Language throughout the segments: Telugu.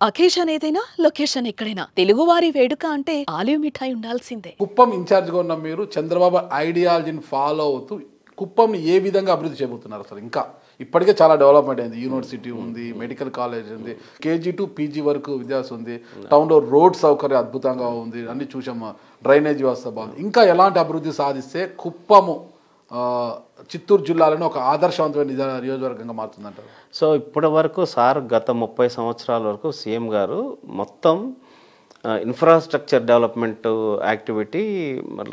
అకేషన్ ఏదైనా లొకేషన్ ఎక్కడైనా తెలుగువారి వేడుక అంటే ఆలివ్ మిఠాయి ఉండాల్సిందే. కుప్పం ఇన్ఛార్జ్గా ఉన్న మీరు చంద్రబాబు ఐడియాలజీని ఫాలో అవుతూ కుప్పంని ఏ విధంగా అభివృద్ధి చేయబోతున్నారు అసలు? ఇంకా ఇప్పటికే చాలా డెవలప్మెంట్ అయింది. యూనివర్సిటీ ఉంది, మెడికల్ కాలేజ్ ఉంది, కేజీ టు పీజీ వరకు విద్యాసం ఉంది, టౌన్లో రోడ్ సౌకర్యం అద్భుతంగా ఉంది, అన్ని చూసాము, డ్రైనేజ్ వ్యవస్థ బాగుంది. ఇంకా ఎలాంటి అభివృద్ధి సాధిస్తే కుప్పము చిత్తూరు జిల్లాలోనే ఒక ఆదర్శవంతమైన నియోజకవర్గంగా మారుతుందంటారు? సో ఇప్పటి వరకు సార్ గత 30 సంవత్సరాల వరకు సీఎం గారు మొత్తం ఇన్ఫ్రాస్ట్రక్చర్ డెవలప్మెంట్ యాక్టివిటీ,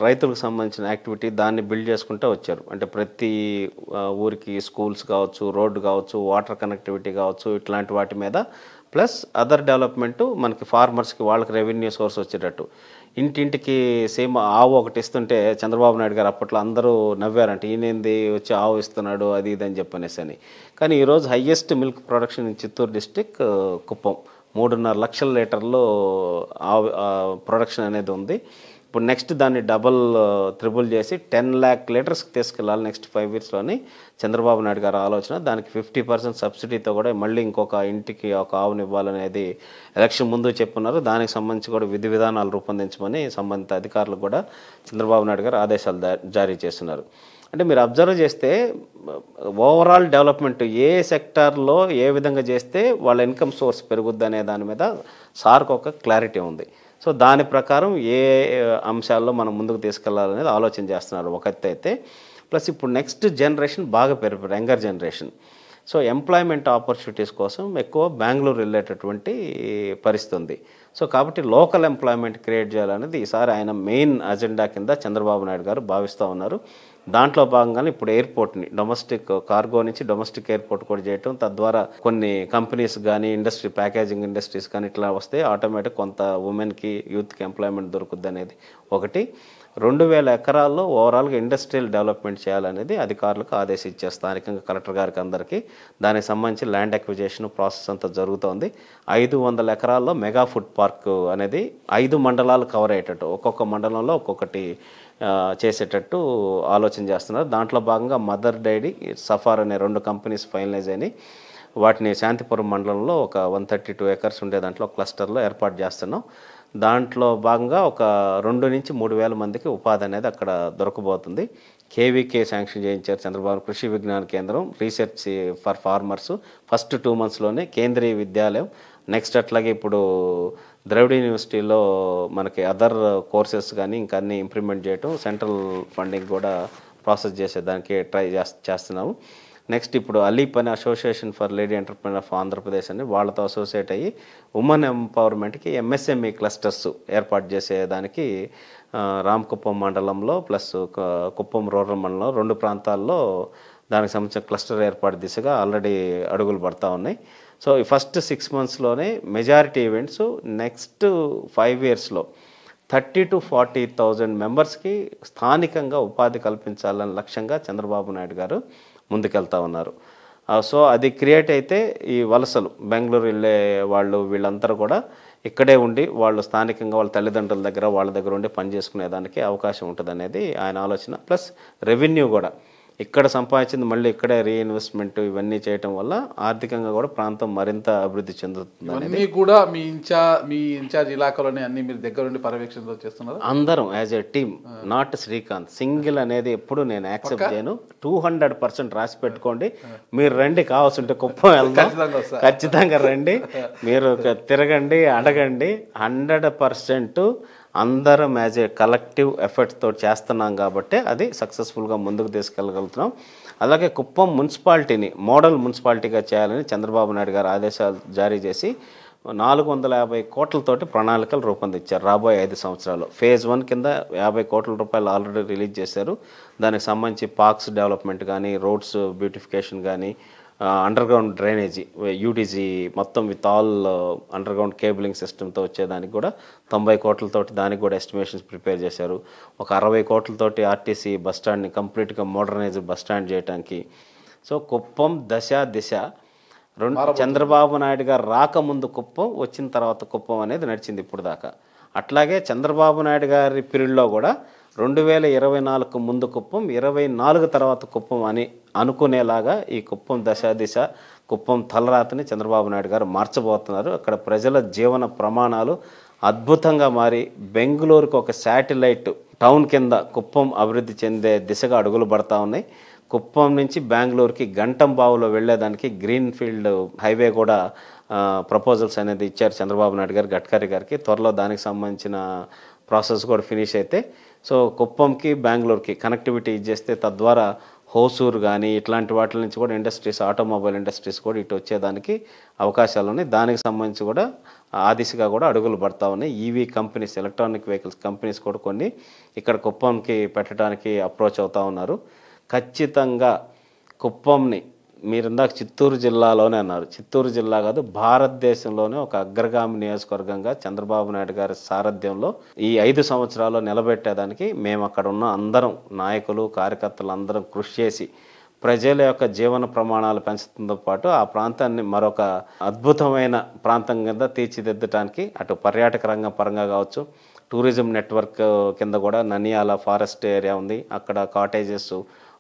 రైతులకు సంబంధించిన యాక్టివిటీ దాన్ని బిల్డ్ చేసుకుంటూ వచ్చారు. అంటే ప్రతి ఊరికి స్కూల్స్ కావచ్చు, రోడ్డు కావచ్చు, వాటర్ కనెక్టివిటీ కావచ్చు, ఇట్లాంటి వాటి మీద ప్లస్ అదర్ డెవలప్మెంటు మనకి ఫార్మర్స్కి వాళ్ళకి రెవెన్యూ సోర్స్ వచ్చేటట్టు ఇంటింటికి సేమ్ ఆవు ఒకటి ఇస్తుంటే చంద్రబాబు నాయుడు గారు అప్పట్లో అందరూ నవ్వారంట, ఈయనేంది వచ్చి ఆవు ఇస్తున్నాడు అది ఇది అని చెప్పనేసి అని. కానీ ఈరోజు highest milk production in Chittoor district Kuppam, 3.5 లక్షల లీటర్లు ప్రొడక్షన్ అనేది ఉంది. ఇప్పుడు నెక్స్ట్ దాన్ని త్రిబుల్ చేసి 10 lakh లీటర్స్కి తీసుకెళ్ళాలి నెక్స్ట్ 5 yearsలోని చంద్రబాబు నాయుడు గారు ఆలోచన. దానికి 50% సబ్సిడీతో కూడా మళ్ళీ ఇంకొక ఇంటికి ఒక ఆవుని ఇవ్వాలనేది ఎలక్షన్ ముందు చెప్పున్నారు. దానికి సంబంధించి కూడా విధి విధానాలు రూపొందించమని సంబంధిత అధికారులకు కూడా చంద్రబాబు నాయుడు గారు ఆదేశాలు జారీ చేస్తున్నారు. అంటే మీరు అబ్జర్వ్ చేస్తే ఓవరాల్ డెవలప్మెంట్ ఏ సెక్టార్లో ఏ విధంగా చేస్తే వాళ్ళ ఇన్కమ్ సోర్స్ పెరుగుద్ది అనే దాని మీద సార్కు ఒక క్లారిటీ ఉంది. సో దాని ప్రకారం ఏ అంశాల్లో మనం ముందుకు తీసుకెళ్లాలనేది ఆలోచన చేస్తున్నారు ఒక ఎత్తు అయితే. ప్లస్ ఇప్పుడు నెక్స్ట్ జనరేషన్ బాగా పెరిగిపోయారు, younger generation. So employment opportunities కోసం ఎక్కువ బెంగళూరు వెళ్ళేటటువంటి పరిస్థితి ఉంది. సో కాబట్టి లోకల్ ఎంప్లాయ్మెంట్ క్రియేట్ చేయాలనేది ఈసారి ఆయన మెయిన్ అజెండా కింద చంద్రబాబు నాయుడు గారు భావిస్తూ ఉన్నారు. దాంట్లో భాగంగానే ఇప్పుడు ఎయిర్పోర్ట్ని డొమెస్టిక్ కార్గో నుంచి డొమెస్టిక్ ఎయిర్పోర్ట్ కూడా చేయటం, తద్వారా కొన్ని కంపెనీస్ కానీ ప్యాకేజింగ్ ఇండస్ట్రీస్ కానీ ఇట్లా వస్తే ఆటోమేటిక్ కొంత ఉమెన్కి యూత్కి ఎంప్లాయ్మెంట్ దొరుకుద్ది అనేది ఒకటి. 2000 ఎకరాల్లో ఓవరాల్గా ఇండస్ట్రియల్ డెవలప్మెంట్ చేయాలనేది అధికారులకు ఆదేశించారు స్థానికంగా కలెక్టర్ గారికి అందరికీ. దానికి సంబంధించి ల్యాండ్ అక్విజిషన్ ప్రాసెస్ అంతా జరుగుతోంది. 500 ఎకరాల్లో మెగా ఫుడ్ పార్క్ అనేది 5 మండలాలు కవర్ అయ్యేటట్టు, ఒక్కొక్క మండలంలో ఒక్కొక్కటి చేసేటట్టు ఆలోచన చేస్తున్నారు. దాంట్లో భాగంగా మదర్ డైరీ, సఫార్ అనే 2 కంపెనీస్ ఫైనలైజ్ అయినాయి. వాటిని శాంతిపురం మండలంలో ఒక 132 acres ఉండే దాంట్లో క్లస్టర్లో ఏర్పాటు చేస్తున్నాం. దాంట్లో భాగంగా ఒక 2 నుంచి 3 వేల మందికి ఉపాధి అనేది అక్కడ దొరకబోతుంది. కేవీకే శాంక్షన్ చేయించారు చంద్రబాబు, కృషి విజ్ఞాన కేంద్రం, రీసెర్చ్ ఫర్ ఫార్మర్స్ ఫస్ట్ 2 monthsలోనే, కేంద్రీయ విద్యాలయం నెక్స్ట్. అట్లాగే ఇప్పుడు ద్రవిడ యూనివర్సిటీలో మనకి అదర్ కోర్సెస్ కానీ ఇంకా అన్నీ ఇంప్లిమెంట్ చేయటం, సెంట్రల్ ఫండింగ్ కూడా ప్రాసెస్ చేసేదానికి ట్రై చేస్తున్నాము. నెక్స్ట్ ఇప్పుడు అలీప్ అనే association for lady entrepreneur of Andhra Pradesh అని వాళ్ళతో అసోసియేట్ అయ్యి ఉమెన్ ఎంపవర్మెంట్కి ఎంఎస్ఎంఈ క్లస్టర్స్ ఏర్పాటు చేసేదానికి రామకుప్పం మండలంలో ప్లస్ కుప్పం రూరల్ మండలంలో 2 ప్రాంతాల్లో దానికి సంబంధించిన క్లస్టర్ ఏర్పాటు దిశగా ఆల్రెడీ అడుగులు పడతా ఉన్నాయి. సో ఈ ఫస్ట్ 6 monthsలోనే మెజారిటీ ఈవెంట్స్, నెక్స్ట్ 5 yearsలో 30,000 to 40,000 మెంబర్స్కి స్థానికంగా ఉపాధి కల్పించాలని లక్ష్యంగా చంద్రబాబు నాయుడు గారు ముందుకెళ్తా ఉన్నారు. సో అది క్రియేట్ అయితే ఈ వలసలు బెంగళూరు వెళ్ళే వాళ్ళు వీళ్ళందరూ కూడా ఇక్కడే ఉండి వాళ్ళు స్థానికంగా వాళ్ళ తల్లిదండ్రుల దగ్గర వాళ్ళ దగ్గర ఉండి పని చేసుకునేదానికి అవకాశం ఉంటుంది అనేది ఆయన ఆలోచన. ప్లస్ రెవెన్యూ కూడా ఇక్కడ సంపాదించింది మళ్ళీ ఇక్కడే రీఇన్వెస్ట్మెంట్ ఇవన్నీ చేయటం వల్ల ఆర్థికంగా కూడా ప్రాంతం మరింత అభివృద్ధి చెందుతుంది. అన్నీ కూడా మీ ఇన్ఛార్జ్ ఇలాకాలోనే అన్ని మీరు దగ్గర నుండి పర్యవేక్షణ చేస్తున్నారు? అందరం as a team, not Srikanth single అనేది ఎప్పుడు నేను యాక్సెప్ట్ చేయను. 200% రాసి పెట్టుకోండి. మీరు రండి, కావాల్సింటే కుప్పం వెళ్దాం, ఖచ్చితంగా రండి, మీరు తిరగండి, అడగండి. 100% అందరం యాజ్ ఏ కలెక్టివ్ ఎఫర్ట్స్ తోటి చేస్తున్నాం కాబట్టి అది సక్సెస్ఫుల్గా ముందుకు తీసుకెళ్ళగలుగుతున్నాం. అలాగే కుప్పం మున్సిపాలిటీని మోడల్ మున్సిపాలిటీగా చేయాలని చంద్రబాబు నాయుడు గారు ఆదేశాలు జారీ చేసి 450 కోట్లతోటి ప్రణాళికలు రూపొందించారు రాబోయే 5 సంవత్సరాలు. ఫేజ్ 1 కింద 50 కోట్ల రూపాయలు ఆల్రెడీ రిలీజ్ చేశారు. దానికి సంబంధించి పార్క్స్ డెవలప్మెంట్ కానీ, రోడ్స్ బ్యూటిఫికేషన్ కానీ, అండర్గ్రౌండ్ డ్రైనేజీ యూటీజీ మొత్తం విత్ ఆల్ అండర్గ్రౌండ్ కేబులింగ్ సిస్టమ్తో వచ్చేదానికి కూడా 90 కోట్లతోటి దానికి కూడా ఎస్టిమేషన్స్ ప్రిపేర్ చేశారు. ఒక 60 కోట్లతోటి ఆర్టీసీ బస్టాండ్ని కంప్లీట్గా మోడర్నైజ్డ్ బస్టాండ్ చేయడానికి. సో కుప్పం దిశ చంద్రబాబు నాయుడు గారు రాకముందు కుప్పం, వచ్చిన తర్వాత కుప్పం అనేది నడిచింది ఇప్పుడు దాకా. అట్లాగే చంద్రబాబు నాయుడు గారి పీరియడ్లో కూడా 2024 ముందు కుప్పం, 24 తర్వాత కుప్పం అని అనుకునేలాగా ఈ కుప్పం దిశ కుప్పం తలరాతని చంద్రబాబు నాయుడు గారు మార్చబోతున్నారు. అక్కడ ప్రజల జీవన ప్రమాణాలు అద్భుతంగా మారి బెంగళూరుకు ఒక శాటిలైట్ టౌన్ కింద కుప్పం అభివృద్ధి చెందే దిశగా అడుగులు పడతా ఉన్నాయి. కుప్పం నుంచి బెంగళూరుకి గంటంబావులో వెళ్ళేదానికి గ్రీన్ ఫీల్డ్ హైవే కూడా ప్రపోజల్స్ అనేది ఇచ్చారు చంద్రబాబు నాయుడు గారు గడ్కరీ గారికి. త్వరలో దానికి సంబంధించిన ప్రాసెస్ కూడా ఫినిష్ అయితే సో కుప్పంకి బెంగళూరుకి కనెక్టివిటీ ఇచ్చేస్తే తద్వారా హోసూరు కానీ ఇట్లాంటి వాటి నుంచి కూడా ఇండస్ట్రీస్ ఆటోమొబైల్ ఇండస్ట్రీస్ కూడా ఇటు వచ్చేదానికి అవకాశాలు ఉన్నాయి. దానికి సంబంధించి కూడా ఆ దిశగా కూడా అడుగులు పడతా ఉన్నాయి. EV companies electronic vehicles companies కూడా కొన్ని ఇక్కడ కుప్పంకి పెట్టడానికి అప్రోచ్ అవుతూ ఉన్నారు. ఖచ్చితంగా కుప్పంని మీరు ఇందాక చిత్తూరు జిల్లాలోనే అన్నారు, చిత్తూరు జిల్లా కాదు భారతదేశంలోనే ఒక అగ్రగామి నియోజకవర్గంగా చంద్రబాబు నాయుడు గారి సారథ్యంలో ఈ 5 సంవత్సరాల్లో నిలబెట్టేదానికి మేము అక్కడ ఉన్న అందరం నాయకులు కార్యకర్తలు అందరం కృషి చేసి ప్రజల యొక్క జీవన ప్రమాణాలు పెంచడంతో పాటు ఆ ప్రాంతాన్ని మరొక అద్భుతమైన ప్రాంతం కింద తీర్చిదిద్దడానికి అటు పర్యాటక రంగం పరంగా కావచ్చు, టూరిజం నెట్వర్క్ కింద కూడా ననియాల ఫారెస్ట్ ఏరియా ఉంది, అక్కడ కాటేజెస్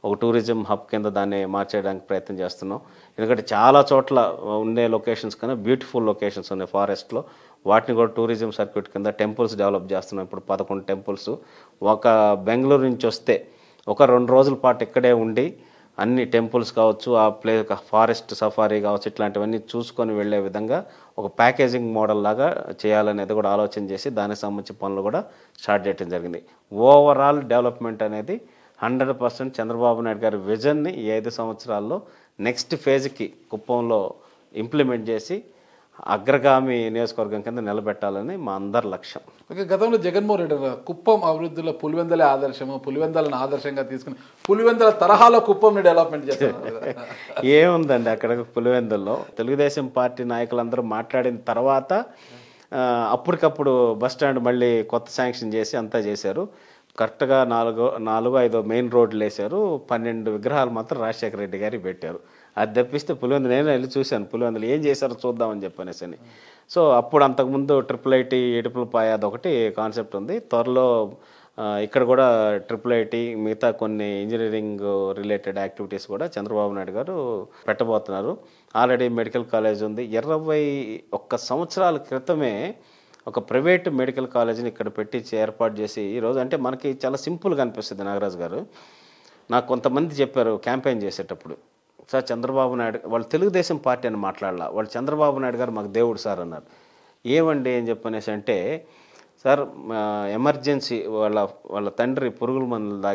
ఒక టూరిజం హబ్ కింద దాన్ని మార్చేయడానికి ప్రయత్నం చేస్తున్నాం. ఎందుకంటే చాలా చోట్ల ఉండే లొకేషన్స్ కన్నా బ్యూటిఫుల్ లొకేషన్స్ ఉన్నాయి ఫారెస్ట్లో, వాటిని కూడా టూరిజం సర్క్యూట్ కింద టెంపుల్స్ డెవలప్ చేస్తున్నాం. ఇప్పుడు 11 టెంపుల్స్. ఒక బెంగళూరు నుంచి వస్తే ఒక 2 రోజుల పాటు ఇక్కడే ఉండి అన్ని టెంపుల్స్ కావచ్చు, ఆ ఫారెస్ట్ సఫారీ కావచ్చు, ఇట్లాంటివన్నీ చూసుకొని వెళ్ళే విధంగా ఒక ప్యాకేజింగ్ మోడల్ లాగా చేయాలనేది కూడా ఆలోచన చేసి దానికి సంబంధించిన పనులు కూడా స్టార్ట్ చేయడం జరిగింది. ఓవరాల్ డెవలప్మెంట్ అనేది 100% చంద్రబాబు నాయుడు గారి విజన్ని ఈ 5 సంవత్సరాల్లో నెక్స్ట్ ఫేజ్కి కుప్పంలో ఇంప్లిమెంట్ చేసి అగ్రగామి నియోజకవర్గం కింద నిలబెట్టాలని మా అందరి లక్ష్యం. ఓకే, గతంలో జగన్మోహన్ రెడ్డి గారు కుప్పం అభివృద్ధిలో పులివెందలే ఆదర్శము, పులివెందలను ఆదర్శంగా తీసుకుని పులివెందల తరహాలో కుప్పంని డెవలప్మెంట్ చేస్తారు. ఏముందండి అక్కడ పులివెందుల్లో తెలుగుదేశం పార్టీ నాయకులందరూ మాట్లాడిన తర్వాత అప్పటికప్పుడు బస్టాండ్ మళ్ళీ కొత్త శాంక్షన్ చేసి అంతా చేశారు. కరెక్ట్గా 4-5 మెయిన్ రోడ్లు వేశారు. 12 విగ్రహాలు మాత్రం రాజశేఖర రెడ్డి గారికి పెట్టారు. అది తప్పిస్తే పులివెందులు నేను వెళ్ళి చూశాను, పులివెందులు ఏం చేశారో చూద్దామని చెప్పనేసి అని. సో అప్పుడు అంతకుముందు IIIT ఏడుపులపాయ అదొకటి కాన్సెప్ట్ ఉంది. త్వరలో ఇక్కడ కూడా IIIT మిగతా కొన్ని ఇంజనీరింగ్ రిలేటెడ్ యాక్టివిటీస్ కూడా చంద్రబాబు నాయుడు గారు పెట్టబోతున్నారు. ఆల్రెడీ మెడికల్ కాలేజ్ ఉంది. 21 సంవత్సరాల క్రితమే ఒక ప్రైవేట్ మెడికల్ కాలేజీని ఇక్కడ పెట్టి ఏర్పాటు చేసి ఈరోజు అంటే మనకి చాలా సింపుల్గా అనిపిస్తుంది. నాగరాజు గారు నాకు కొంతమంది చెప్పారు క్యాంపెయిన్ చేసేటప్పుడు, సార్ చంద్రబాబు నాయుడు వాళ్ళు తెలుగుదేశం పార్టీ అని మాట్లాడాల, వాళ్ళు చంద్రబాబు నాయుడు గారు మాకు దేవుడు సార్ అన్నారు. ఏమండి అని చెప్పనేసి అంటే, సార్ ఎమర్జెన్సీ వాళ్ళ తండ్రి పురుగుల మందులు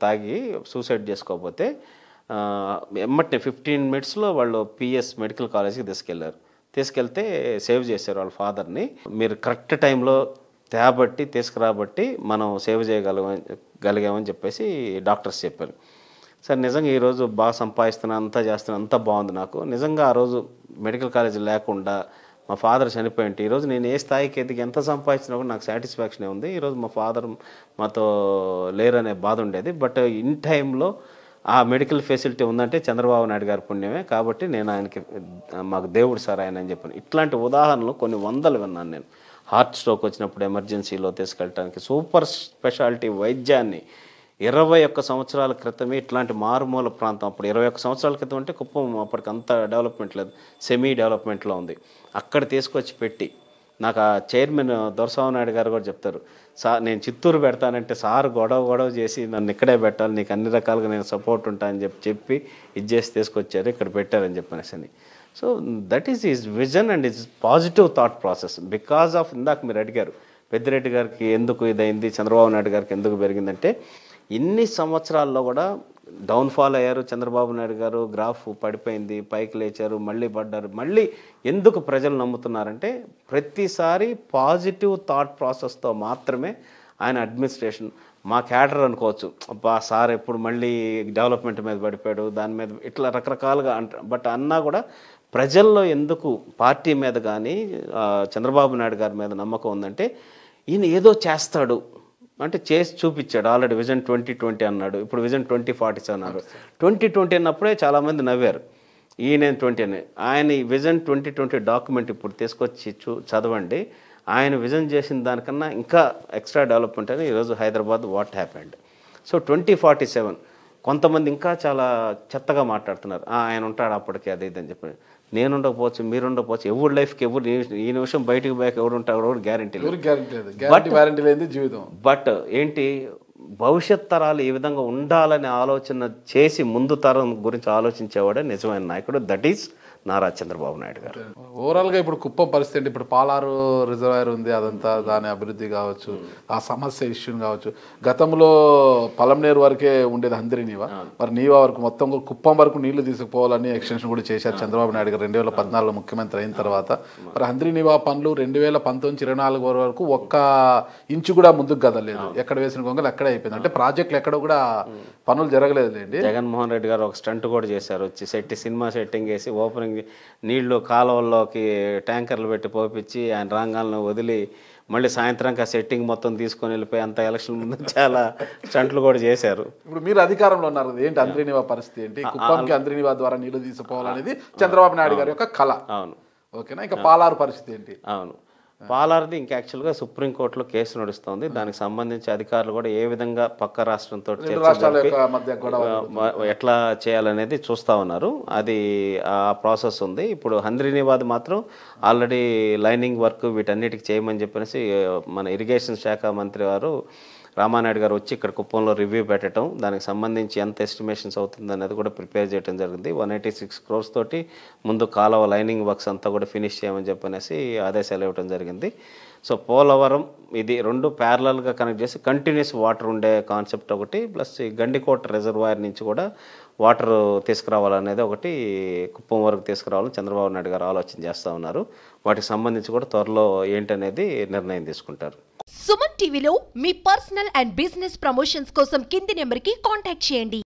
తాగి సూసైడ్ చేసుకోకపోతే ఎమ్మటే 15 మినిట్స్లో వాళ్ళు పిఎస్ మెడికల్ కాలేజీకి తీసుకెళ్తే సేవ్ చేశారు వాళ్ళ ఫాదర్ని. మీరు కరెక్ట్ టైంలో తీసుకురాబట్టి మనం సేవ్ చేయగలిగామని చెప్పేసి డాక్టర్స్ చెప్పారు. సార్ నిజంగా ఈరోజు బాగా సంపాదిస్తున్నా, అంతా చేస్తున్నా, అంతా బాగుంది. నాకు నిజంగా ఆ రోజు మెడికల్ కాలేజీ లేకుండా మా ఫాదర్ చనిపోయింటే ఈరోజు నేను ఏ స్థాయికి ఎదిగి ఎంత సంపాదించినా కూడా నాకు సాటిస్ఫాక్షనే ఉంది. ఈరోజు మా ఫాదర్ మాతో లేరనే బాధ ఉండేది. బట్ ఇన్ టైంలో ఆ మెడికల్ ఫెసిలిటీ ఉందంటే చంద్రబాబు నాయుడు గారి పుణ్యమే. కాబట్టి నేను ఆయనకి మాకు దేవుడు సార్ ఆయన అని చెప్పాను. ఇట్లాంటి ఉదాహరణలు కొన్ని వందలు విన్నాను నేను. హార్ట్ స్ట్రోక్ వచ్చినప్పుడు ఎమర్జెన్సీలో తీసుకెళ్ళడానికి సూపర్ స్పెషాలిటీ వైద్యాన్ని 21 సంవత్సరాల క్రితమే ఇట్లాంటి మారుమూల ప్రాంతం, అప్పుడు 21 సంవత్సరాల క్రితం అంటే కుప్పం అప్పటికి అంత డెవలప్మెంట్ లేదు, సెమీ డెవలప్మెంట్లో ఉంది. అక్కడ తీసుకొచ్చి పెట్టి నాకు ఆ చైర్మన్ దొరస్వామి నాయుడు గారు కూడా చెప్తారు, సార్ నేను చిత్తూరు పెడతానంటే సార్ గొడవ చేసి నన్ను ఇక్కడే పెట్టాలి, నీకు అన్ని రకాలుగా నేను సపోర్ట్ ఉంటానని చెప్పి ఇది చేసి తీసుకొచ్చారు, ఇక్కడ పెట్టారని చెప్పనేసి. So that is his vision and his positive thought process. Because of ఇందాక మీరు అడిగారు పెద్దిరెడ్డి గారికి ఎందుకు ఇదైంది, చంద్రబాబు నాయుడు గారికి ఎందుకు పెరిగిందంటే ఇన్ని సంవత్సరాల్లో కూడా డౌన్ఫాల్ అయ్యారు చంద్రబాబు నాయుడు గారు, గ్రాఫ్ పడిపోయింది, పైకి లేచారు, మళ్ళీ పడ్డారు. మళ్ళీ ఎందుకు ప్రజలు నమ్ముతున్నారంటే ప్రతిసారి పాజిటివ్ థాట్ ప్రాసెస్తో మాత్రమే ఆయన అడ్మినిస్ట్రేషన్, మా క్యాడర్ అనుకోవచ్చు, అబ్బా సార్ ఎప్పుడు మళ్ళీ డెవలప్మెంట్ మీద పడిపోయాడు, దాని మీద ఇట్లా రకరకాలుగా బట్ అన్నా కూడా ప్రజల్లో ఎందుకు పార్టీ మీద కానీ చంద్రబాబు నాయుడు గారి మీద నమ్మకం ఉందంటే ఈయన ఏదో చేస్తాడు అంటే చేసి చూపించాడు. ఆల్రెడీ విజన్ 2020 అన్నాడు, ఇప్పుడు విజన్ 2040 అన్నారు. 2020 అన్నప్పుడే చాలామంది నవ్వారు, ఈయన 20 అని. ఆయన విజన్ 2020 డాక్యుమెంట్ ఇప్పుడు తీసుకొచ్చి చదవండి. ఆయన విజన్ చేసిన దానికన్నా ఇంకా ఎక్స్ట్రా డెవలప్మెంట్ అని ఈరోజు హైదరాబాద్ వాట్ హ్యాపెండ్. సో 2047 కొంతమంది ఇంకా చాలా చెత్తగా మాట్లాడుతున్నారు. ఆయన ఉంటాడు అప్పటికి అది ఇది అని చెప్పి. నేను ఉండకపోవచ్చు, మీరు ఉండకపోవచ్చు, ఎవరి లైఫ్కి ఎవరు ఈ నిమిషం బయటకు పోయాక ఎవరు ఉంటారు కూడా గ్యారంటీ లేదు. గ్యారంటీ లేని జీవితం. బట్ ఏంటి, భవిష్యత్ తరాలు ఈ విధంగా ఉండాలని ఆలోచన చేసి ముందు తరం గురించి ఆలోచించేవాడే నిజమైన నాయకుడు. దట్ ఈస్ నారా చంద్రబాబు నాయుడు గారు. ఓవరాల్గా ఇప్పుడు కుప్పం పరిస్థితి ఏంటి? ఇప్పుడు పాలారు రిజర్వాయర్ ఉంది, అదంతా దాని అభివృద్ధి కావచ్చు, ఆ సమస్య ఇష్యూని కావచ్చు. గతంలో పలంనేరు వరకే ఉండేది హంద్రి నీవా, మరి నీవా వరకు మొత్తం కుప్పం వరకు నీళ్లు తీసుకుపోవాలని ఎక్స్టెన్షన్ కూడా చేశారు చంద్రబాబు నాయుడు గారు 2014లో ముఖ్యమంత్రి అయిన తర్వాత. మరి హంద్రి నీవా పనులు 2019-24 వరకు ఒక్క ఇంచు కూడా ముందుకు కదలేదు. ఎక్కడ వేసిన గొంగలు అక్కడే అయిపోయింది. అంటే ప్రాజెక్టులు ఎక్కడ కూడా పనులు జరగలేదులేండి. జగన్మోహన్ రెడ్డి గారు ఒక స్టంట్ కూడా చేశారు. వచ్చి సినిమా సెట్టింగ్ వేసి ఓపెనింగ్ నీళ్లు కాలువల్లోకి ట్యాంకర్లు పెట్టి పోపించి ఆయన రంగాలను వదిలి మళ్ళీ సాయంత్రంకి ఆ సెట్టింగ్ మొత్తం తీసుకొని వెళ్ళిపోయి అంత ఎలక్షన్ ముందు చాలా స్టంట్లు కూడా చేశారు. ఇప్పుడు మీరు అధికారంలో ఉన్నారు కదా, ఏంటి హంద్రి పరిస్థితి ఏంటి? కుప్పంకి హంద్రి ద్వారా నీళ్లు తీసుకోవాలనేది చంద్రబాబు నాయుడు గారి యొక్క కళ. అవును. ఓకేనా? ఇంకా పాలారు పరిస్థితి ఏంటి? అవును, పాలార్ది ఇంకా యాక్చువల్గా సుప్రీంకోర్టులో కేసు నడుస్తుంది. దానికి సంబంధించి అధికారులు కూడా ఏ విధంగా పక్క రాష్ట్రంతో ఎట్లా చేయాలనేది చూస్తూ ఉన్నారు. అది ఆ ప్రాసెస్ ఉంది. ఇప్పుడు హంద్రీనివాద్ మాత్రం ఆల్రెడీ లైనింగ్ వర్క్ వీటన్నిటికి చేయమని చెప్పేసి మన ఇరిగేషన్ శాఖ మంత్రి వారు రామానాయుడు గారు వచ్చి ఇక్కడ కుప్పంలో రివ్యూ పెట్టడం, దానికి సంబంధించి ఎంత ఎస్టిమేషన్స్ అవుతుంది అనేది కూడా ప్రిపేర్ చేయడం జరిగింది. 186 crores తోటి ముందు కాలువ లైనింగ్ వర్క్స్ అంతా కూడా ఫినిష్ చేయమని చెప్పనేసి ఆదేశాలు ఇవ్వడం జరిగింది. సో పోలవరం ఇది రెండు ప్యారలల్గా కనెక్ట్ చేసి కంటిన్యూస్ వాటర్ ఉండే కాన్సెప్ట్ ఒకటి, ప్లస్ ఈ గండికోట రిజర్వాయర్ నుంచి కూడా వాటర్ తీసుకురావాలనేది ఒకటి, కుప్పం వరకు తీసుకురావాలని చంద్రబాబు నాయుడు గారు ఆలోచన చేస్తూ ఉన్నారు. వాటికి సంబంధించి కూడా త్వరలో ఏంటనేది నిర్ణయం తీసుకుంటారు. సుమన్ టీవీలో మీ పర్సనల్ అండ్ బిజినెస్ ప్రమోషన్స్ కోసం కింది నెంబర్కి కాంటాక్ట్ చేయండి.